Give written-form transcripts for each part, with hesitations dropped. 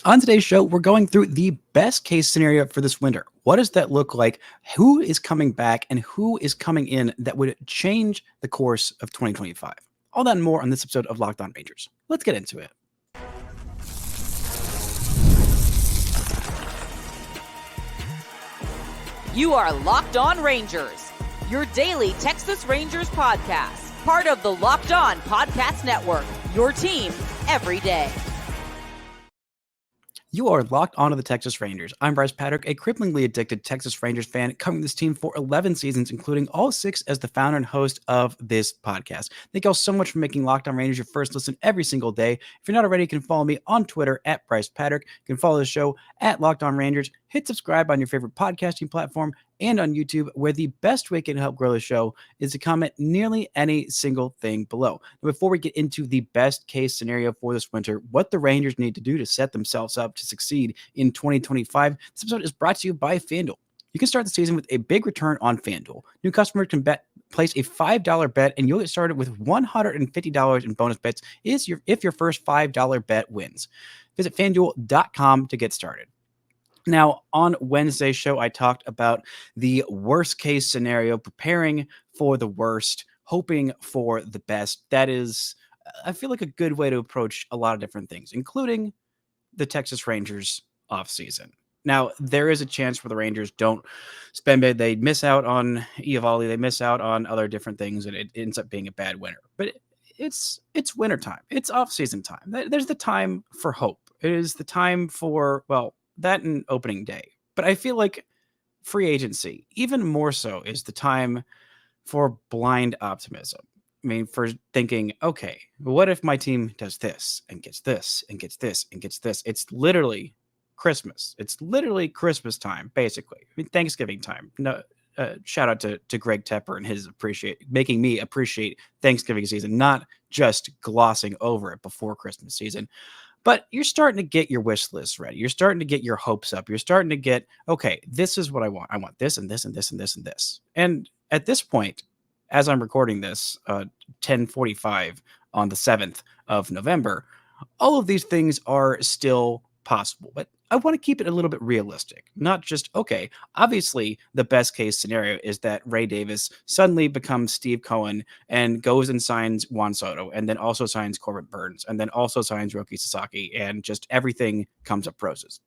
On today's show, we're going through the best case scenario for this winter. What does that look like? Who is coming back and who is coming in that would change the course of 2025? All that and more on this episode of Locked On Rangers. Let's get into it. You are Locked On Rangers, your daily Texas Rangers podcast, part of the Locked On Podcast Network, your team every day. You are locked onto the Texas Rangers. I'm Bryce Patrick, a cripplingly addicted Texas Rangers fan covering this team for 11 seasons, including all 6 as the founder and host of this podcast. Thank you all so much for making Locked On Rangers your first listen every single day. If you're not already, you can follow me on Twitter at Bryce Patrick. You can follow the show at Locked On Rangers. Hit subscribe on your favorite podcasting platform and on YouTube, where the best way to help grow the show is to comment nearly any single thing below. Now, before we get into the best case scenario for this winter, what the Rangers need to do to set themselves up to succeed in 2025, this episode is brought to you by FanDuel. You can start the season with a big return on FanDuel. New customers can place a $5 bet, and you'll get started with $150 in bonus bets if your first $5 bet wins. Visit FanDuel.com to get started. Now, on Wednesday's show, I talked about the worst case scenario, preparing for the worst, hoping for the best. That is, I feel like, a good way to approach a lot of different things, including the Texas Rangers offseason. Now, there is a chance where the Rangers don't spend it. They miss out on Eovaldi. They miss out on other different things, and it ends up being a bad winter. But it's wintertime. It's offseason time. There's the time for hope. It is the time for, well, that and opening day. But I feel like free agency, even more so, is the time for blind optimism. I mean, for thinking, okay, what if my team does this and gets this and gets this and gets this? It's literally Christmas. It's literally Christmas time, basically. I mean, Thanksgiving time. No, shout out to Greg Tepper and his making me appreciate Thanksgiving season, not just glossing over it before Christmas season. But you're starting to get your wish list ready. You're starting to get your hopes up. You're starting to get, okay, this is what I want. I want this and this and this and this and this. And at this point, as I'm recording this, 10:45 on the 7th of November, all of these things are still possible. But I want to keep it a little bit realistic, not just, okay, obviously the best case scenario is that Ray Davis suddenly becomes Steve Cohen and goes and signs Juan Soto, and then also signs Corbin Burns, and then also signs Roki Sasaki, and just everything comes up roses.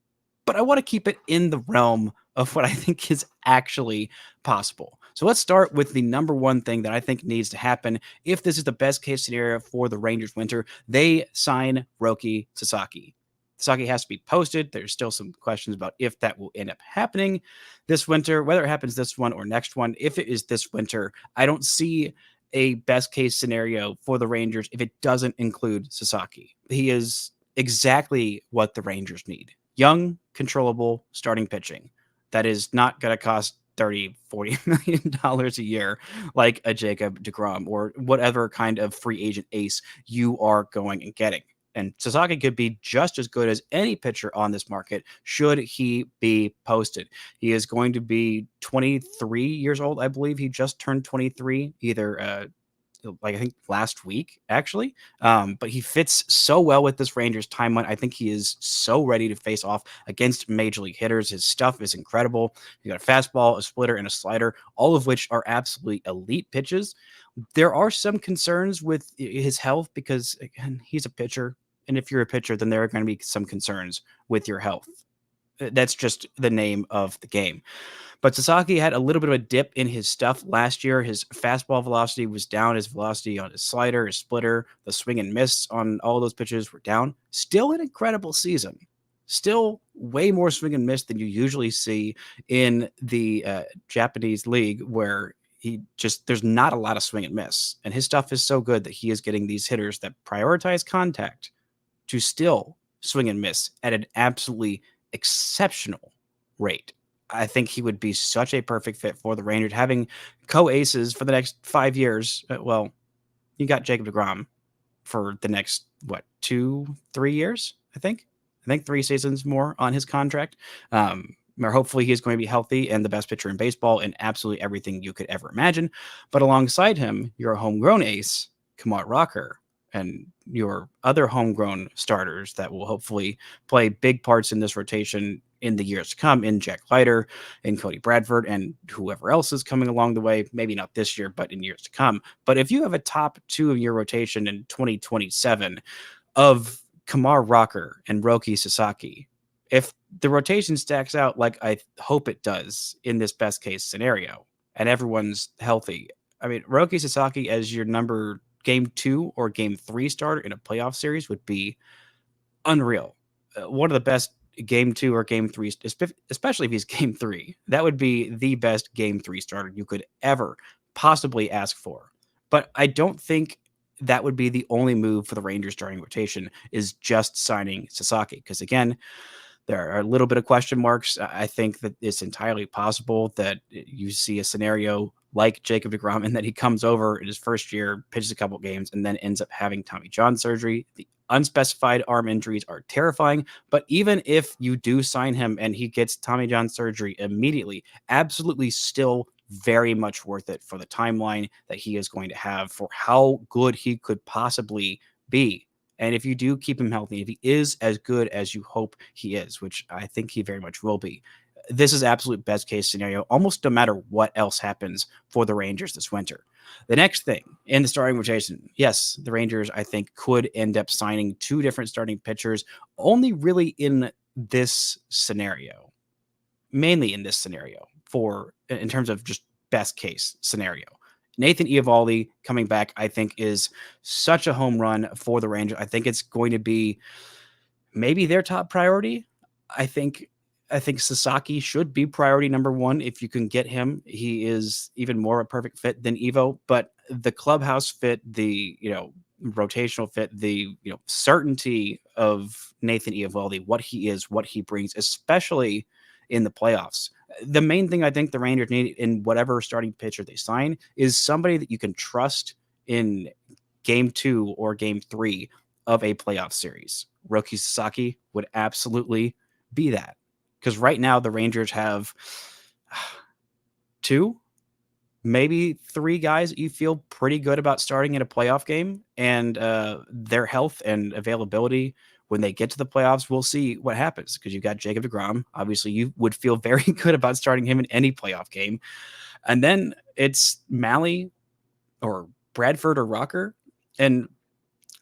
But I want to keep it in the realm of what I think is actually possible. So let's start with the number one thing that I think needs to happen if this is the best case scenario for the Rangers winter. They sign Roki Sasaki. Sasaki has to be posted. There's still some questions about if that will end up happening this winter, whether it happens this one or next one. If it is this winter, I don't see a best case scenario for the Rangers if it doesn't include Sasaki. He is exactly what the Rangers need. Young, controllable, starting pitching. That is not going to cost $30-40 million a year like a Jacob deGrom or whatever kind of free agent ace you are going and getting. And Sasaki could be just as good as any pitcher on this market should he be posted. He is going to be 23 years old. I believe he just turned 23, either I think last week, actually. But he fits so well with this Rangers timeline. I think he is so ready to face off against major league hitters. His stuff is incredible. He's got a fastball, a splitter, and a slider, all of which are absolutely elite pitches. There are some concerns with his health because, again, he's a pitcher. And if you're a pitcher, then there are going to be some concerns with your health. That's just the name of the game. But Sasaki had a little bit of a dip in his stuff last year. His fastball velocity was down. His velocity on his slider, his splitter, the swing and miss on all those pitches were down. Still an incredible season. Still way more swing and miss than you usually see in the Japanese league, where there's not a lot of swing and miss. And his stuff is so good that he is getting these hitters that prioritize contact to still swing and miss at an absolutely exceptional rate. I think he would be such a perfect fit for the Rangers, having co-aces for the next 5 years. Well, you got Jacob deGrom for the next, 2-3 years, I think 3 seasons more on his contract. Or hopefully he is going to be healthy and the best pitcher in baseball and absolutely everything you could ever imagine. But alongside him, you're a homegrown ace, Kumar Rocker. And your other homegrown starters that will hopefully play big parts in this rotation in the years to come, in Jack Leiter and Cody Bradford and whoever else is coming along the way, maybe not this year, but in years to come. But if you have a top 2 of your rotation in 2027 of Kamar Rocker and Roki Sasaki, if the rotation stacks out like I hope it does in this best case scenario and everyone's healthy, I mean, Roki Sasaki as your number game 2 or game 3 starter in a playoff series would be unreal. One of the best game 2 or game 3, especially if he's game 3. That would be the best game 3 starter you could ever possibly ask for. But I don't think that would be the only move for the Rangers starting rotation, is just signing Sasaki. Because again, there are a little bit of question marks. I think that it's entirely possible that you see a scenario like Jacob deGrom, and that he comes over in his first year, pitches a couple games, and then ends up having Tommy John surgery. The unspecified arm injuries are terrifying, but even if you do sign him and he gets Tommy John surgery immediately, absolutely still very much worth it for the timeline that he is going to have, for how good he could possibly be. And if you do keep him healthy, if he is as good as you hope he is, which I think he very much will be, this is absolute best case scenario, almost no matter what else happens for the Rangers this winter. The next thing in the starting rotation, yes, the Rangers, I think, could end up signing 2 different starting pitchers, only really in this scenario, mainly in this scenario, for in terms of just best case scenario. Nathan Eovaldi coming back, I think, is such a home run for the Rangers. I think it's going to be maybe their top priority. I think Sasaki should be priority number 1 if you can get him. He is even more a perfect fit than Evo, but the clubhouse fit, the rotational fit, the certainty of Nathan Eovaldi, what he is, what he brings, especially in the playoffs. The main thing I think the Rangers need in whatever starting pitcher they sign is somebody that you can trust in game 2 or game 3 of a playoff series. Roki Sasaki would absolutely be that. Because right now the Rangers have 2, maybe 3 guys that you feel pretty good about starting in a playoff game, and their health and availability when they get to the playoffs, we'll see what happens. Because you've got Jacob deGrom. Obviously, you would feel very good about starting him in any playoff game. And then it's Malley or Bradford or Rocker. And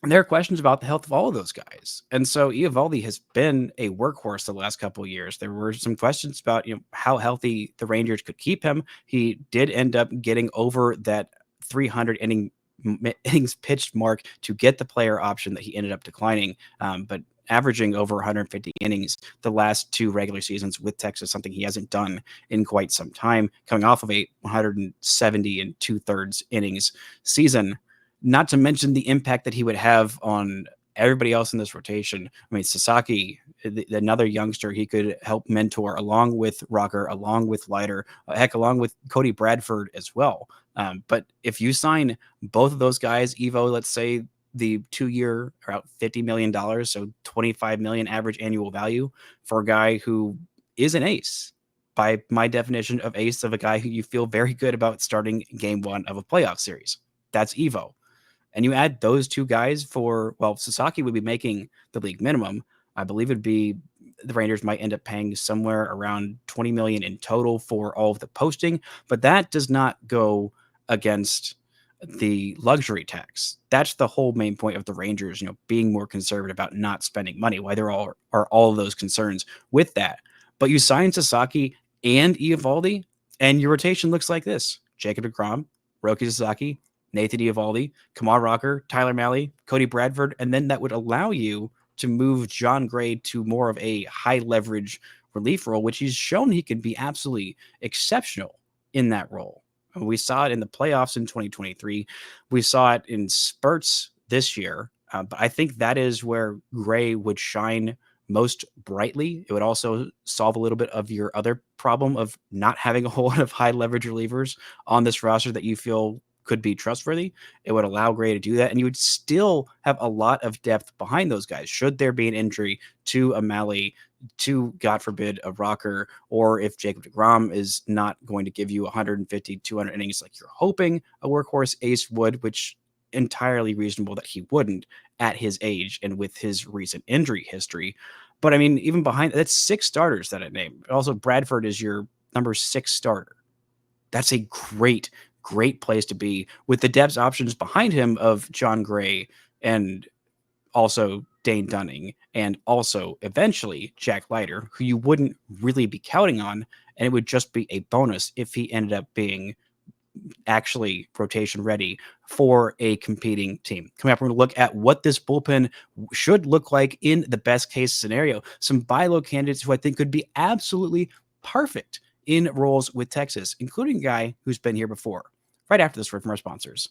there are questions about the health of all of those guys. And so Eovaldi has been a workhorse the last couple of years. There were some questions about how healthy the Rangers could keep him. He did end up getting over that 300 innings pitched mark to get the player option that he ended up declining, but averaging over 150 innings the last 2 regular seasons with Texas, something he hasn't done in quite some time, coming off of a 170 and 2/3 innings season. Not to mention the impact that he would have on everybody else in this rotation. I mean, Sasaki, another youngster he could help mentor along with Rocker, along with Leiter, heck, along with Cody Bradford as well. But if you sign both of those guys, Evo, let's say the 2-year about $50 million, so $25 million average annual value for a guy who is an ace, by my definition of ace, of a guy who you feel very good about starting game 1 of a playoff series. That's Evo. And you add those 2 guys for, well, Sasaki would be making the league minimum. I believe it'd be, the Rangers might end up paying somewhere around $20 million in total for all of the posting, but that does not go against the luxury tax. That's the whole main point of the Rangers, being more conservative about not spending money. Why there are all of those concerns with that. But you sign Sasaki and Eovaldi, and your rotation looks like this: Jacob deGrom, Roki Sasaki, Nathan Eovaldi, Kamar Rocker, Tyler Malley, Cody Bradford, and then that would allow you to move John Gray to more of a high leverage relief role, which he's shown he can be absolutely exceptional in that role. We saw it in the playoffs in 2023. We saw it in spurts this year. But I think that is where Gray would shine most brightly. It would also solve a little bit of your other problem of not having a whole lot of high leverage relievers on this roster that you feel could be trustworthy. It would allow Gray to do that, and you would still have a lot of depth behind those guys should there be an injury to a Malley, to, God forbid, a Rocker, or if Jacob deGrom is not going to give you 150, 200 innings like you're hoping a workhorse ace would, which entirely reasonable that he wouldn't at his age and with his recent injury history. But I mean, even behind that's 6 starters that I named. Also, Bradford is your number 6 starter. That's a great place to be with the depth options behind him of John Gray and also Dane Dunning and also eventually Jack Leiter, who you wouldn't really be counting on. And it would just be a bonus if he ended up being actually rotation ready for a competing team. Coming up, we're going to look at what this bullpen should look like in the best case scenario. Some buy low candidates who I think could be absolutely perfect in roles with Texas, including a guy who's been here before. Right after this word from our sponsors.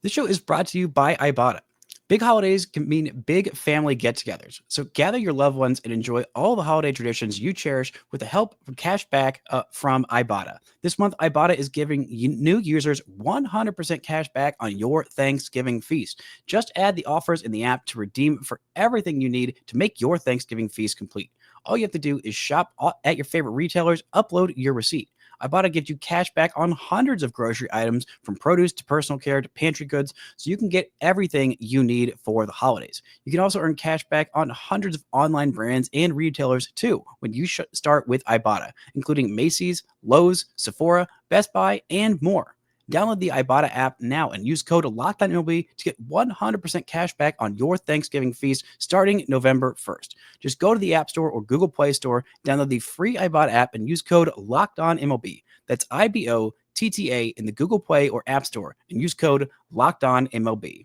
This show is brought to you by Ibotta. Big holidays can mean big family get-togethers. So gather your loved ones and enjoy all the holiday traditions you cherish with the help from cash back from Ibotta. This month, Ibotta is giving new users 100% cash back on your Thanksgiving feast. Just add the offers in the app to redeem for everything you need to make your Thanksgiving feast complete. All you have to do is shop at your favorite retailers, upload your receipt. Ibotta gives you cash back on hundreds of grocery items from produce to personal care to pantry goods, so you can get everything you need for the holidays. You can also earn cash back on hundreds of online brands and retailers too when you start with Ibotta, including Macy's, Lowe's, Sephora, Best Buy, and more. Download the Ibotta app now and use code LOCKEDONMLB to get 100% cash back on your Thanksgiving feast starting November 1st. Just go to the App Store or Google Play Store, download the free Ibotta app, and use code LOCKEDONMLB. That's IBOTTA in the Google Play or App Store, and use code LOCKEDONMLB.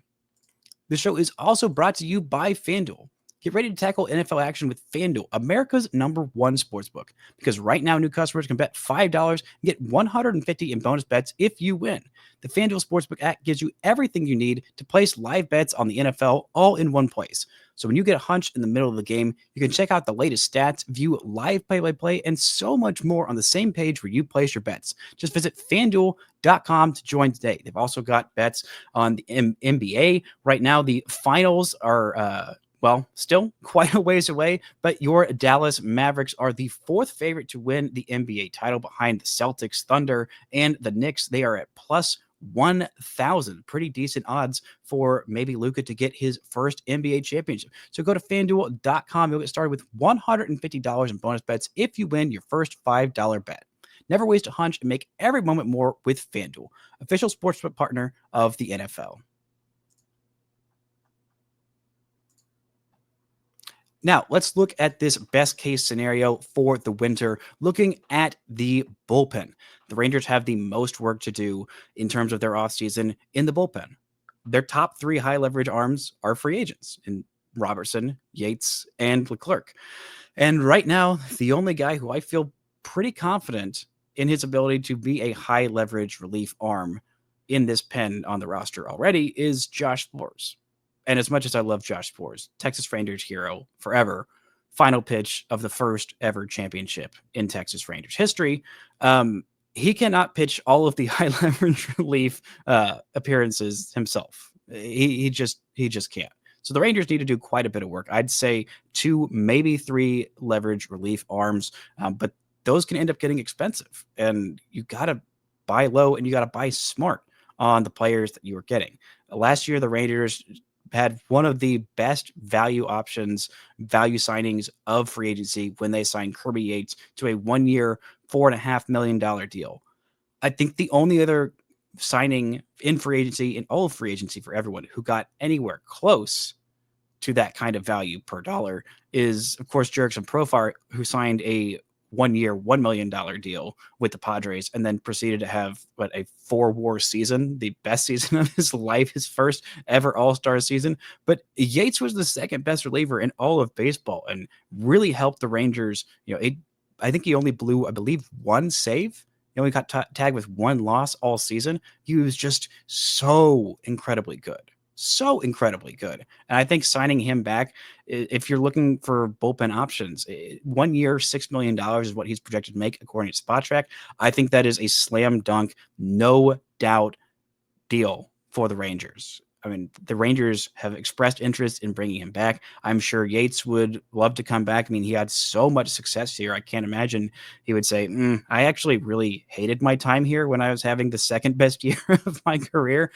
This show is also brought to you by FanDuel. Get ready to tackle NFL action with FanDuel, America's #1 sportsbook. Because right now, new customers can bet $5 and get $150 in bonus bets if you win. The FanDuel Sportsbook app gives you everything you need to place live bets on the NFL all in one place. So when you get a hunch in the middle of the game, you can check out the latest stats, view live play-by-play, and so much more on the same page where you place your bets. Just visit FanDuel.com to join today. They've also got bets on the NBA. Right now, the finals are still quite a ways away, but your Dallas Mavericks are the 4th favorite to win the NBA title behind the Celtics, Thunder, and the Knicks. They are at plus 1,000. Pretty decent odds for maybe Luka to get his first NBA championship. So go to FanDuel.com. You'll get started with $150 in bonus bets if you win your first $5 bet. Never waste a hunch and make every moment more with FanDuel, official sportsbook partner of the NFL. Now, let's look at this best case scenario for the winter, looking at the bullpen. The Rangers have the most work to do in terms of their offseason in the bullpen. Their top 3 high leverage arms are free agents in Robertson, Yates, and Leclerc. And right now, the only guy who I feel pretty confident in his ability to be a high leverage relief arm in this pen on the roster already is Josh Sborz. And as much as I love Josh Sborz, Texas Rangers hero forever, final pitch of the first ever championship in Texas Rangers history. He cannot pitch all of the high leverage relief appearances himself. He just can't. So the Rangers need to do quite a bit of work. I'd say 2, maybe 3 leverage relief arms, but those can end up getting expensive. And you got to buy low and you got to buy smart on the players that you are getting. Last year, the Rangers had one of the best value signings of free agency when they signed Kirby Yates to a 1-year, $4.5 million deal. I think the only other signing in free agency, in all of free agency for everyone, who got anywhere close to that kind of value per dollar is, of course, Jurickson Profar, who signed a 1-year, $1 million deal with the Padres and then proceeded to have a 4-WAR season, the best season of his life, his first ever All-Star season. But Yates was the second best reliever in all of baseball and really helped the Rangers. I think he only blew, I believe, 1 save. He only got tagged with 1 loss all season. He was just so incredibly good. So incredibly good. And I think signing him back, if you're looking for bullpen options, 1 year, $6 million is what he's projected to make according to SpotTrack. I think that is a slam dunk, no doubt deal for the Rangers. I mean, the Rangers have expressed interest in bringing him back. I'm sure Yates would love to come back. I mean, he had so much success here. I can't imagine he would say, I actually really hated my time here when I was having the second best year of my career.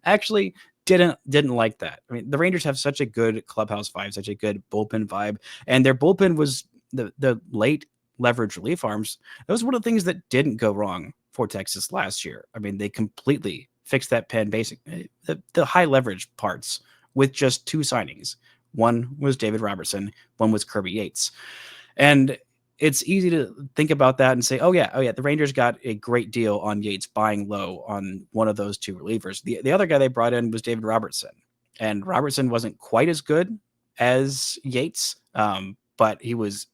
Actually, didn't like that. I mean, the Rangers have such a good clubhouse vibe, such a good bullpen vibe, and their bullpen was the late leverage relief arms. That was one of the things that didn't go wrong for Texas last year. I mean, they completely fixed that pen basic the high leverage parts with just two signings. One was David Robertson, one was Kirby Yates. And it's easy to think about that and say, oh yeah, the Rangers got a great deal on Yates buying low on one of those two relievers. The other guy they brought in was David Robertson, and Robertson wasn't quite as good as Yates, but he was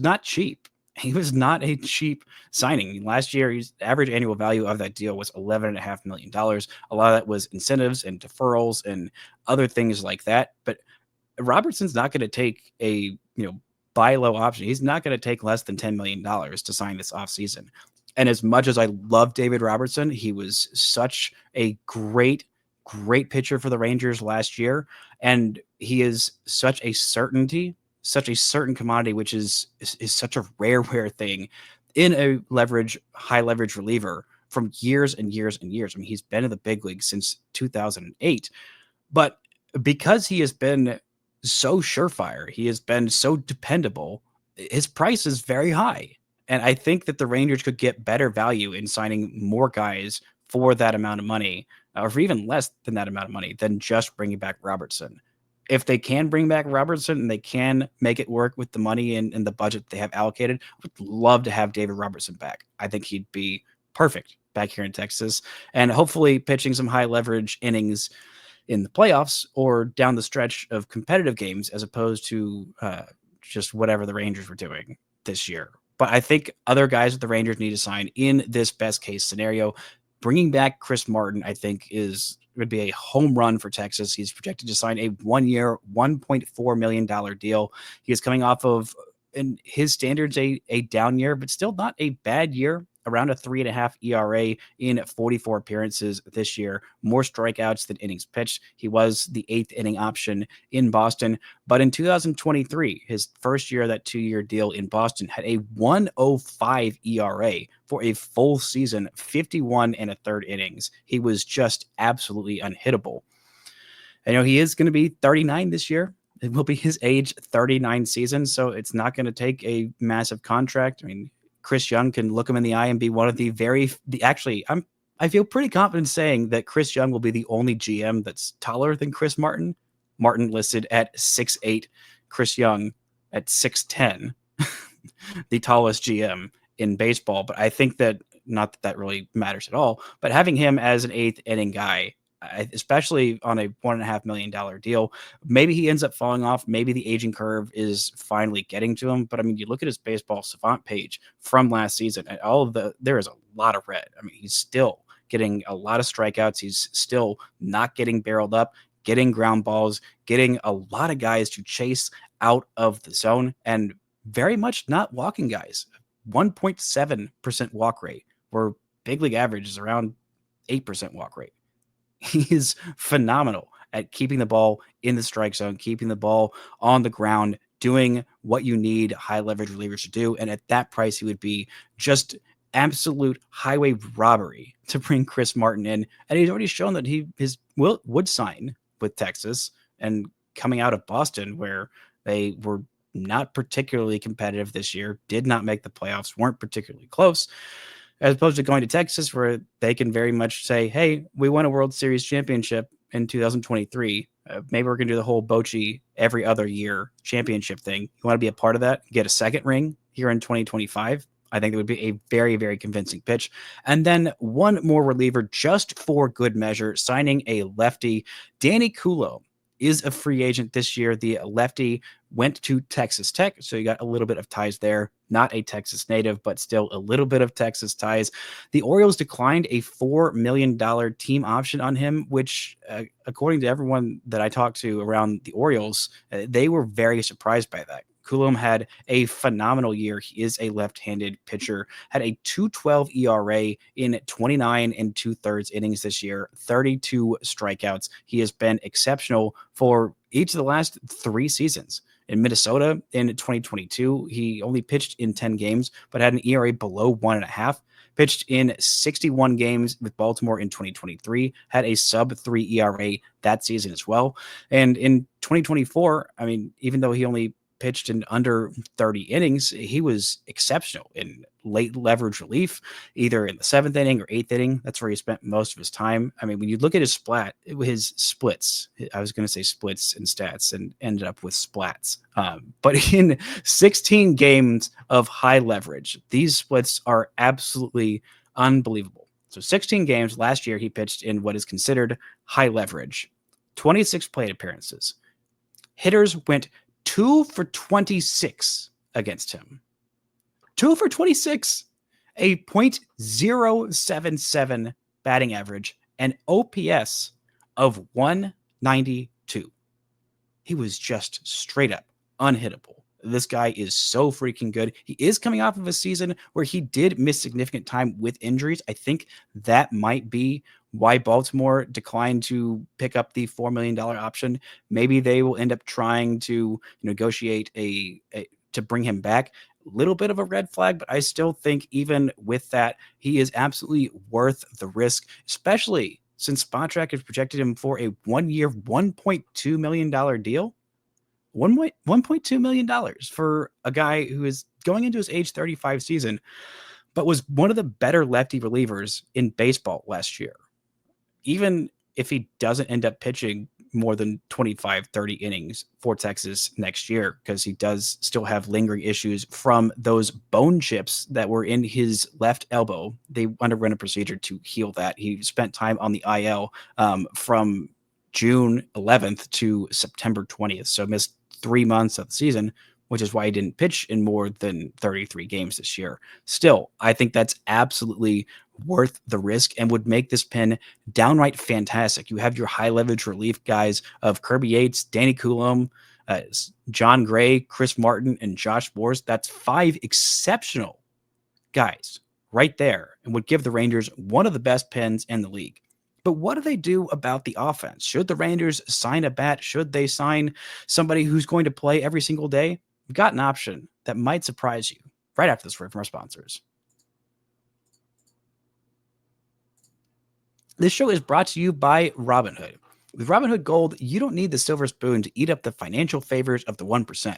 not cheap. He was not a cheap signing. Last year, his average annual value of that deal was $11.5 million. A lot of that was incentives and deferrals and other things like that. But Robertson's not going to take a buy low option. He's not going to take less than $10 million to sign this offseason. And as much as I love David Robertson, he was such a great pitcher for the Rangers last year. And he is such a certainty, such a certain commodity, which is such a rare thing in a high leverage reliever from years and years and years. I mean, he's been in the big league since 2008. But because he has been so surefire, he has been so dependable, his price is very high. And I think that the Rangers could get better value in signing more guys for that amount of money, or for even less than that amount of money, than just bringing back Robertson. If they can bring back Robertson and they can make it work with the money and the budget they have allocated, I would love to have David Robertson back. I think he'd be perfect back here in Texas, and hopefully pitching some high leverage innings in the playoffs or down the stretch of competitive games, as opposed to just whatever the Rangers were doing this year. But I think other guys that the Rangers need to sign in this best case scenario, bringing back Chris Martin, I think would be a home run for Texas. He's projected to sign a 1-year, $1.4 million deal. He is coming off of, in his standards, a down year, but still not a bad year. Around a 3.5 ERA in 44 appearances this year, more strikeouts than innings pitched. He was the 8th inning option in Boston, but in 2023, his first year of that 2-year deal in Boston, had a 1.05 ERA for a full season, 51 and a third innings. He was just absolutely unhittable. I know he is going to be 39 this year. It will be his age 39 season, so it's not going to take a massive contract. I mean, Chris Young can look him in the eye and be one of I feel pretty confident saying that Chris Young will be the only GM that's taller than Chris Martin. Martin listed at 6'8", Chris Young at 6'10", the tallest GM in baseball. But I think that, not that really matters at all, but having him as an 8th inning guy, especially on a $1.5 million deal, maybe he ends up falling off. Maybe the aging curve is finally getting to him. But I mean, you look at his baseball savant page from last season, and there is a lot of red. I mean, he's still getting a lot of strikeouts. He's still not getting barreled up, getting ground balls, getting a lot of guys to chase out of the zone, and very much not walking guys. 1.7% walk rate, where big league average is around 8% walk rate. He is phenomenal at keeping the ball in the strike zone, keeping the ball on the ground, doing what you need high leverage relievers to do. And at that price, he would be just absolute highway robbery to bring Chris Martin in. And he's already shown that he would sign with Texas, and coming out of Boston, where they were not particularly competitive this year, did not make the playoffs, weren't particularly close, as opposed to going to Texas, where they can very much say, hey, we won a World Series championship in 2023. Maybe we're going to do the whole Bochy every other year championship thing. You want to be a part of that? Get a second ring here in 2025. I think it would be a very, very convincing pitch. And then one more reliever just for good measure, signing a lefty. Danny Kulo is a free agent this year. The lefty went to Texas Tech, so you got a little bit of ties there. Not a Texas native, but still a little bit of Texas ties. The Orioles declined a $4 million team option on him, which, according to everyone that I talked to around the Orioles, they were very surprised by that. Coulomb had a phenomenal year. He is a left-handed pitcher, had a 2.12 ERA in 29 and 2/3 innings this year, 32 strikeouts. He has been exceptional for each of the last 3 seasons. In Minnesota in 2022, he only pitched in 10 games, but had an ERA below 1.5. Pitched in 61 games with Baltimore in 2023, had a sub-3 ERA that season as well. And in 2024, I mean, even though he only pitched in under 30 innings, he was exceptional in late leverage relief, either in the 7th inning or 8th inning. That's where he spent most of his time. I mean, when you look at his splits, I was going to say splits and stats and ended up with splats. But in 16 games of high leverage, these splits are absolutely unbelievable. So 16 games last year, he pitched in what is considered high leverage, 26 plate appearances. Hitters went 2 for 26 against him. 2 for 26, a .077 batting average, and OPS of 192. He was just straight up unhittable. This guy is so freaking good. He is coming off of a season where he did miss significant time with injuries. I think that might be why Baltimore declined to pick up the $4 million option. Maybe they will end up trying to negotiate to bring him back. Little bit of a red flag, but I still think even with that, he is absolutely worth the risk, especially since Spotrac has projected him for a 1-year, $1.2 million deal. $1.2 million for a guy who is going into his age 35 season, but was one of the better lefty relievers in baseball last year. Even if he doesn't end up pitching more than 25, 30 innings for Texas next year, because he does still have lingering issues from those bone chips that were in his left elbow. They underwent a procedure to heal that. He spent time on the IL from June 11th to September 20th, so missed 3 months of the season, which is why he didn't pitch in more than 33 games this year. Still, I think that's absolutely worth the risk and would make this pin downright fantastic. You have your high leverage relief guys of Kirby Yates, Danny Coulomb, John Gray, Chris Martin, and Josh Boers. That's 5 exceptional guys right there and would give the Rangers one of the best pins in the league. But what do they do about the offense? Should the Rangers sign a bat? Should they sign somebody who's going to play every single day? We've got an option that might surprise you right after this word from our sponsors. This show is brought to you by Robinhood. With Robinhood Gold, you don't need the silver spoon to eat up the financial favors of the 1%.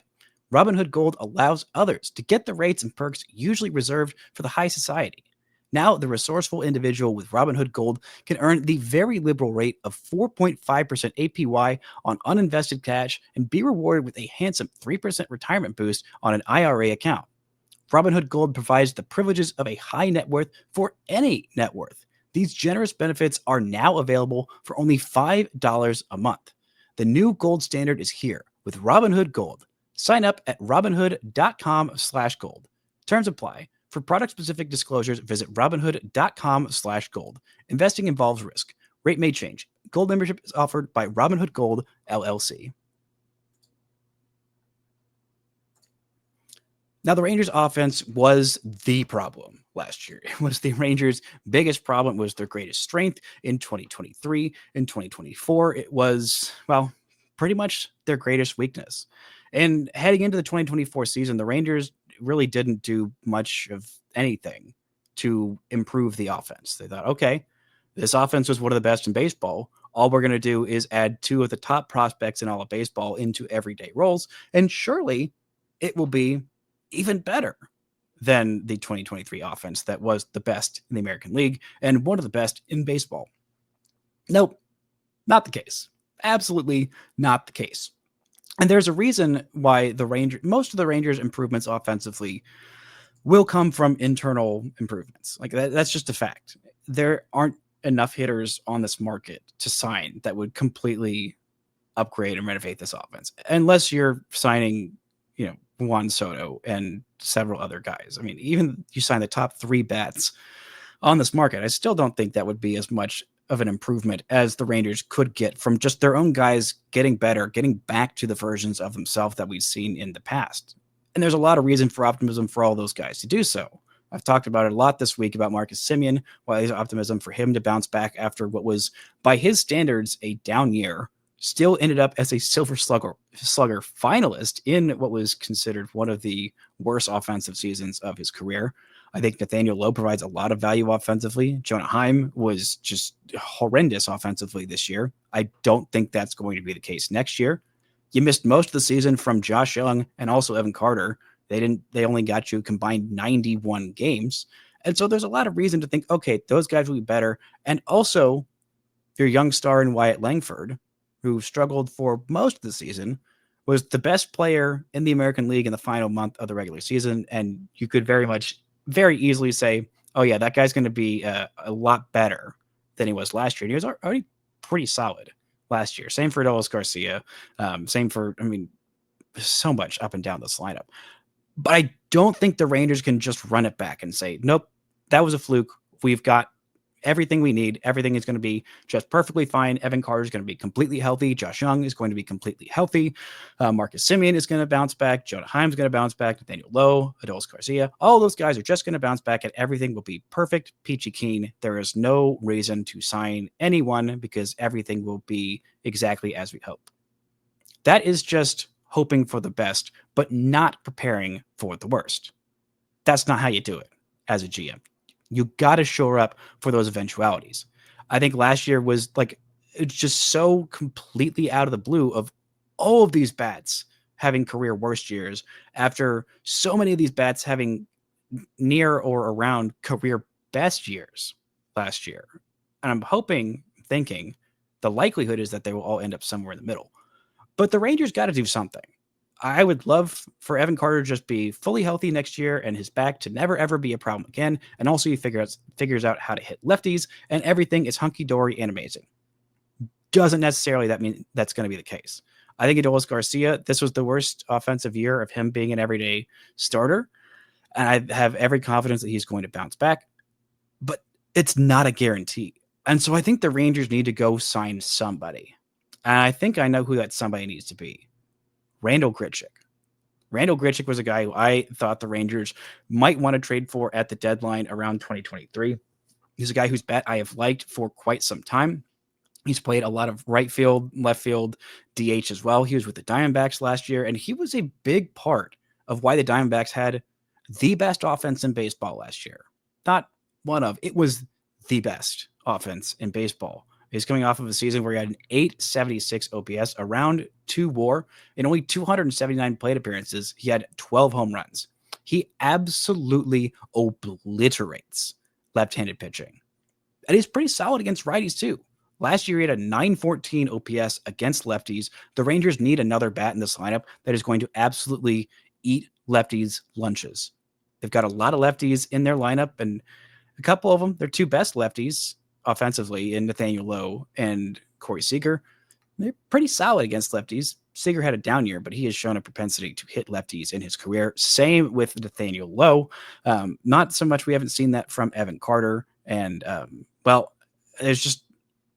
Robinhood Gold allows others to get the rates and perks usually reserved for the high society. Now, the resourceful individual with Robinhood Gold can earn the very liberal rate of 4.5% APY on uninvested cash and be rewarded with a handsome 3% retirement boost on an IRA account. Robinhood Gold provides the privileges of a high net worth for any net worth. These generous benefits are now available for only $5 a month. The new gold standard is here with Robinhood Gold. Sign up at robinhood.com/gold. Terms apply. For product-specific disclosures, visit robinhood.com/gold. Investing involves risk. Rate may change. Gold membership is offered by Robinhood Gold, LLC. Now, the Rangers' offense was the problem last year. It was the Rangers' biggest problem. It was their greatest strength in 2023. In 2024, it was, well, pretty much their greatest weakness. And heading into the 2024 season, the Rangers really didn't do much of anything to improve the offense. They thought, okay, this offense was one of the best in baseball. All we're going to do is add 2 of the top prospects in all of baseball into everyday roles, and surely it will be even better than the 2023 offense that was the best in the American League and one of the best in baseball. Nope, not the case. Absolutely not the case. And there's a reason why most of the Rangers' improvements offensively will come from internal improvements. Like that's just a fact. There aren't enough hitters on this market to sign that would completely upgrade and renovate this offense, unless you're signing, Juan Soto and several other guys. I mean, even you sign the top 3 bats on this market, I still don't think that would be as much of an improvement as the Rangers could get from just their own guys getting better, getting back to the versions of themselves that we've seen in the past. And there's a lot of reason for optimism for all those guys to do so. I've talked about it a lot this week about Marcus Semien, why there's optimism for him to bounce back after what was, by his standards, a down year. Still ended up as a Silver Slugger finalist in what was considered one of the worst offensive seasons of his career. I think Nathaniel Lowe provides a lot of value offensively. Jonah Heim was just horrendous offensively this year. I don't think that's going to be the case next year. You missed most of the season from Josh Young and also Evan Carter. They only got you combined 91 games. And so there's a lot of reason to think, okay, those guys will be better. And also your young star in Wyatt Langford, who struggled for most of the season, was the best player in the American League in the final month of the regular season. And you could very easily say, oh yeah, that guy's going to be a lot better than he was last year. And he was already pretty solid last year. Same for Adolis Garcia. Same for, so much up and down this lineup. But I don't think the Rangers can just run it back and say, nope, that was a fluke. We've got everything we need. Everything is going to be just perfectly fine. Evan Carter is going to be completely healthy. Josh Young is going to be completely healthy. Marcus Semien is going to bounce back. Jonah Heim is going to bounce back. Nathaniel Lowe, Adolis Garcia, all those guys are just going to bounce back and everything will be perfect, peachy keen. There is no reason to sign anyone because everything will be exactly as we hope. That is just hoping for the best, but not preparing for the worst. That's not how you do it as a GM. You got to shore up for those eventualities. I think last year was it's just so completely out of the blue of all of these bats having career worst years after so many of these bats having near or around career best years last year. And I'm thinking the likelihood is that they will all end up somewhere in the middle. But the Rangers got to do something. I would love for Evan Carter to just be fully healthy next year and his back to never, ever be a problem again. And also he figures out how to hit lefties and everything is hunky-dory and amazing. Doesn't necessarily that mean that's going to be the case. I think Adolis Garcia, this was the worst offensive year of him being an everyday starter. And I have every confidence that he's going to bounce back. But it's not a guarantee. And so I think the Rangers need to go sign somebody. And I think I know who that somebody needs to be. Randall Grichuk. Randall Grichuk was a guy who I thought the Rangers might want to trade for at the deadline around 2023. He's a guy whose bat I have liked for quite some time. He's played a lot of right field, left field, DH as well. He was with the Diamondbacks last year, and he was a big part of why the Diamondbacks had the best offense in baseball last year. Not one of, it was the best offense in baseball. He's coming off of a season where he had an 876 OPS, around 2 WAR, in only 279 plate appearances. He had 12 home runs. He absolutely obliterates left-handed pitching. And he's pretty solid against righties too. Last year, he had a 914 OPS against lefties. The Rangers need another bat in this lineup that is going to absolutely eat lefties' lunches. They've got a lot of lefties in their lineup, and a couple of them, their two best lefties offensively in Nathaniel Lowe and Corey Seager. They're pretty solid against lefties. Seager had a down year, but he has shown a propensity to hit lefties in his career. Same with Nathaniel Lowe. Not so much. We haven't seen that from Evan Carter. And, there's just,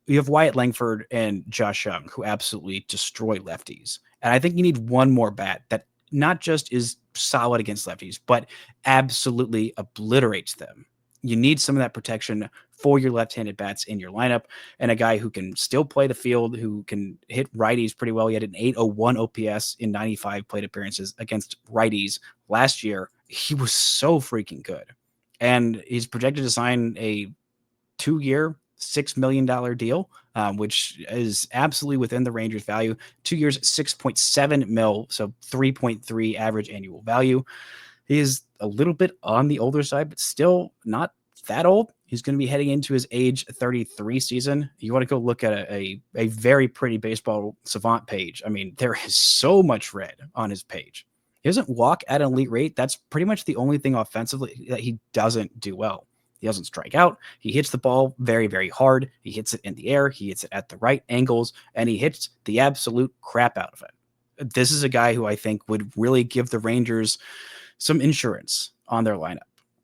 you have Wyatt Langford and Josh Young, who absolutely destroy lefties. And I think you need one more bat that not just is solid against lefties, but absolutely obliterates them. You need some of that protection for your left-handed bats in your lineup, and a guy who can still play the field, who can hit righties pretty well. He had an 801 OPS in 95 plate appearances against righties last year. He was so freaking good. And he's projected to sign a 2-year, $6 million deal, which is absolutely within the Rangers' value. 2 years, $6.7 million, so 3.3 average annual value. He is a little bit on the older side, but still not that old. He's going to be heading into his age 33 season. You want to go look at a very pretty baseball savant page. I mean, there is so much red on his page. He doesn't walk at an elite rate. That's pretty much the only thing offensively that he doesn't do well. He doesn't strike out. He hits the ball very, very hard. He hits it in the air. He hits it at the right angles, and he hits the absolute crap out of it. This is a guy who I think would really give the Rangers some insurance on their lineup.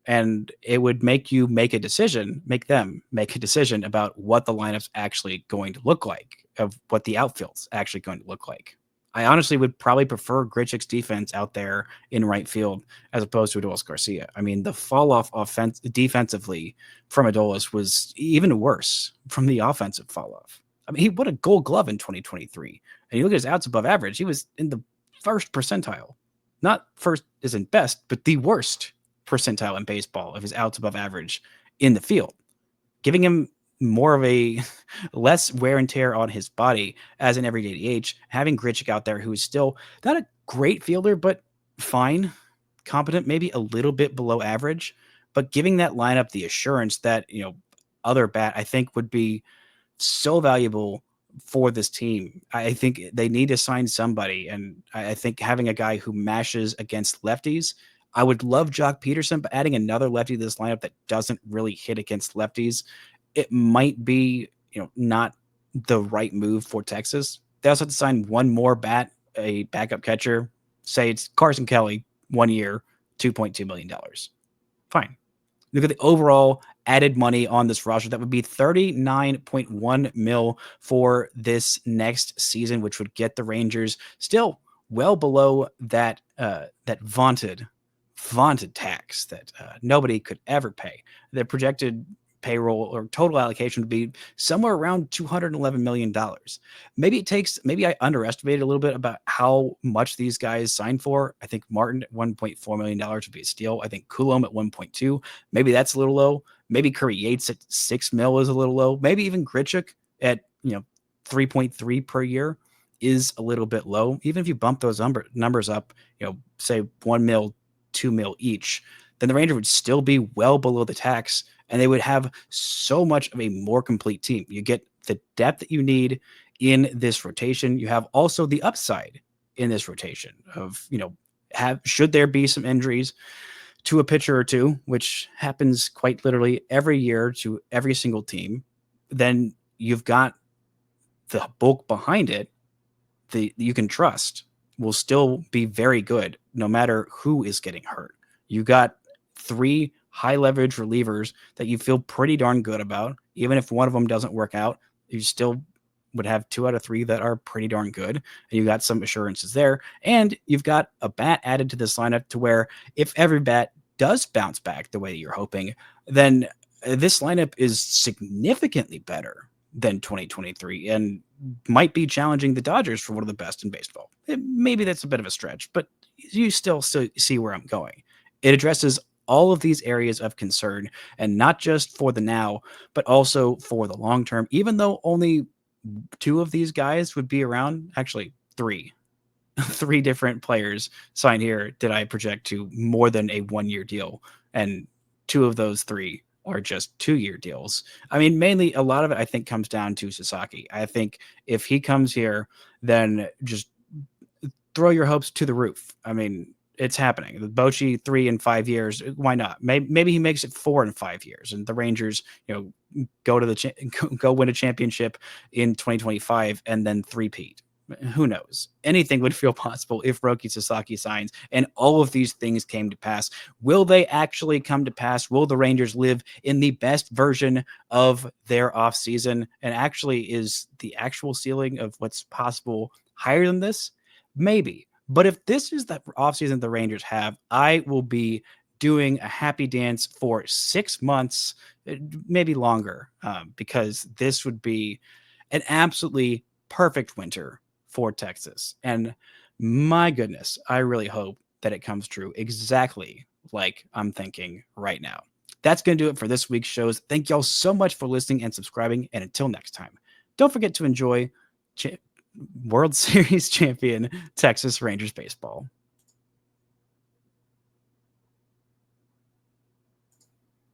And it would make them make a decision about what the lineup's actually going to look like, of what the outfield's actually going to look like. I honestly would probably prefer Grichuk's defense out there in right field as opposed to Adolis Garcia. I mean, the fall off defensively from Adolis was even worse from the offensive fall off. I mean, he won a Gold Glove in 2023, and you look at his outs above average, he was in the first percentile. Not first isn't best, but the worst percentile in baseball of his outs above average in the field, giving him more of a less wear and tear on his body as an everyday DH. Having Grichuk out there, who is still not a great fielder, but fine, competent, maybe a little bit below average, but giving that lineup the assurance that, other bat, I think would be so valuable for this team. I think they need to sign somebody. And I think having a guy who mashes against lefties, I would love Jock Peterson, but adding another lefty to this lineup that doesn't really hit against lefties, it might be, not the right move for Texas. They also have to sign one more bat, a backup catcher. Say it's Carson Kelly, 1 year, $2.2 million. Fine. Look at the overall added money on this roster. That would be $39.1 million for this next season, which would get the Rangers still well below that vaunted tax that nobody could ever pay. The projected payroll or total allocation would be somewhere around $211 million. Maybe I underestimated a little bit about how much these guys signed for. I think Martin at $1.4 million would be a steal. I think Coulomb at 1.2. Maybe that's a little low. Maybe Kirby Yates at $6 million is a little low. Maybe even Grichuk at 3.3 per year is a little bit low. Even if you bump those numbers up, say $1 million, $2 million each, then the Rangers would still be well below the tax, and they would have so much of a more complete team. You get the depth that you need in this rotation. You have also the upside in this rotation of, should there be some injuries to a pitcher or two, which happens quite literally every year to every single team, then you've got the bulk behind it that you can trust will still be very good no matter who is getting hurt. You got 3 high leverage relievers that you feel pretty darn good about. Even if one of them doesn't work out, you still would have 2 out of 3 that are pretty darn good. And you got some assurances there. And you've got a bat added to this lineup to where if every bat does bounce back the way you're hoping, then this lineup is significantly better than 2023 and might be challenging the Dodgers for one of the best in baseball. Maybe that's a bit of a stretch, but you still see where I'm going. It addresses all of these areas of concern, and not just for the now, but also for the long term, even though only 2 of these guys would be around. Actually, 3 different players signed here did I project to more than a 1-year deal, and 2 of those 3 are just 2-year deals. I mean, mainly a lot of it I think comes down to Sasaki. I think if he comes here, then just throw your hopes to the roof. I mean, it's happening. The Bochy 3 and 5 years. Why not? Maybe he makes it 4 and 5 years, and the Rangers, go win a championship in 2025 and then three-peat. Who knows? Anything would feel possible if Roki Sasaki signs and all of these things came to pass. Will they actually come to pass? Will the Rangers live in the best version of their offseason? And actually, is the actual ceiling of what's possible higher than this? Maybe. But if this is the offseason the Rangers have, I will be doing a happy dance for 6 months, maybe longer, because this would be an absolutely perfect winter for Texas. And my goodness, I really hope that it comes true exactly like I'm thinking right now. That's going to do it for this week's shows. Thank y'all so much for listening and subscribing. And until next time, don't forget to enjoy World Series champion Texas Rangers baseball.